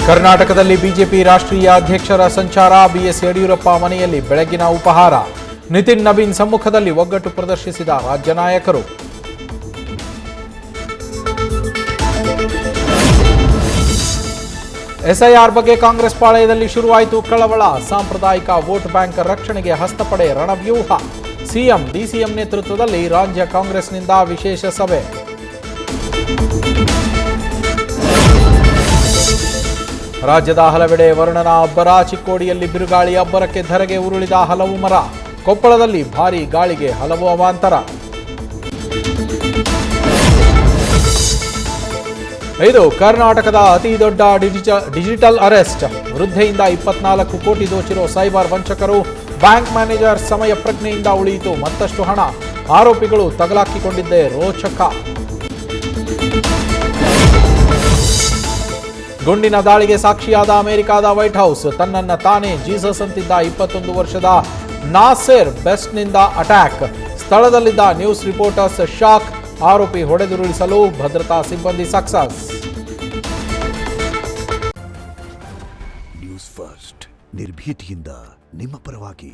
ಕರ್ನಾಟಕದಲ್ಲಿ ಬಿಜೆಪಿ ರಾಷ್ಟ್ರೀಯ ಅಧ್ಯಕ್ಷರ ಸಂಚಾರ. ಬಿಎಸ್ ಯಡಿಯೂರಪ್ಪ ಮನೆಯಲ್ಲಿ ಬೆಳಗಿನ ಉಪಹಾರ. ನಿತಿನ್ ನವೀನ್ ಸಮ್ಮುಖದಲ್ಲಿ ಒಗ್ಗಟ್ಟು ಪ್ರದರ್ಶಿಸಿದ ರಾಜ್ಯ ನಾಯಕರು. ಎಸ್ಐಆರ್ ಬಗ್ಗೆ ಕಾಂಗ್ರೆಸ್ ಪಾಳೆಯದಲ್ಲಿ ಶುರುವಾಯಿತು ಕಳವಳ. ಸಾಂಪ್ರದಾಯಿಕ ವೋಟ್ ಬ್ಯಾಂಕ್ ರಕ್ಷಣೆಗೆ ಹಸ್ತಪಡೆ ರಣವ್ಯೂಹ. ಸಿಎಂ ಡಿಸಿಎಂ ನೇತೃತ್ವದಲ್ಲಿ ರಾಜ್ಯ ಕಾಂಗ್ರೆಸ್ನಿಂದ ವಿಶೇಷ ಸಭೆ. ರಾಜ್ಯದ ಹಲವೆಡೆ ವರುಣನ ಅಬ್ಬರ. ಚಿಕ್ಕೋಡಿಯಲ್ಲಿ ಬಿರುಗಾಳಿ ಅಬ್ಬರಕ್ಕೆ ಧರೆಗೆ ಉರುಳಿದ ಹಲವು ಮರ. ಕೊಪ್ಪಳದಲ್ಲಿ ಭಾರೀ ಗಾಳಿಗೆ ಹಲವು ಅವಾಂತರ. ಇದು ಕರ್ನಾಟಕದ ಅತಿ ದೊಡ್ಡ ಡಿಜಿಟಲ್ ಅರೆಸ್ಟ್. ವೃದ್ಧೆಯಿಂದ 24 ಕೋಟಿ ದೋಚಿರೋ ಸೈಬರ್ ವಂಚಕರು. ಬ್ಯಾಂಕ್ ಮ್ಯಾನೇಜರ್ ಸಮಯ ಪ್ರಜ್ಞೆಯಿಂದ ಉಳಿಯಿತು ಮತ್ತಷ್ಟು ಹಣ. ಆರೋಪಿಗಳು ತಗಲಾಕಿಕೊಂಡಿದ್ದೇ ರೋಚಕ. ಗುಂಡಿನ ದಾಳಿಗೆ ಸಾಕ್ಷಿಯಾದ ಅಮೆರಿಕದ ವೈಟ್ ಹೌಸ್. ತನ್ನನ್ನ ತಾನೇ ಜೀಸಸ್ ಅಂತಿದ್ದ 21 ವರ್ಷದ ನಾಸೆರ್ ಬೆಸ್ಟ್ನಿಂದ ಅಟ್ಯಾಕ್. ಸ್ಥಳದಲ್ಲಿದ್ದ ನ್ಯೂಸ್ ರಿಪೋರ್ಟರ್ಸ್ ಶಾಕ್. ಆರೋಪಿ ಹೊಡೆದುರುಳಿಸಲು ಭದ್ರತಾ ಸಿಬ್ಬಂದಿ ಸಕ್ಸಸ್. ನ್ಯೂಸ್ ಫಸ್ಟ್ ನಿರ್ಭೀತಿಯಿಂದ ನಿಮ್ಮ ಪರವಾಗಿ.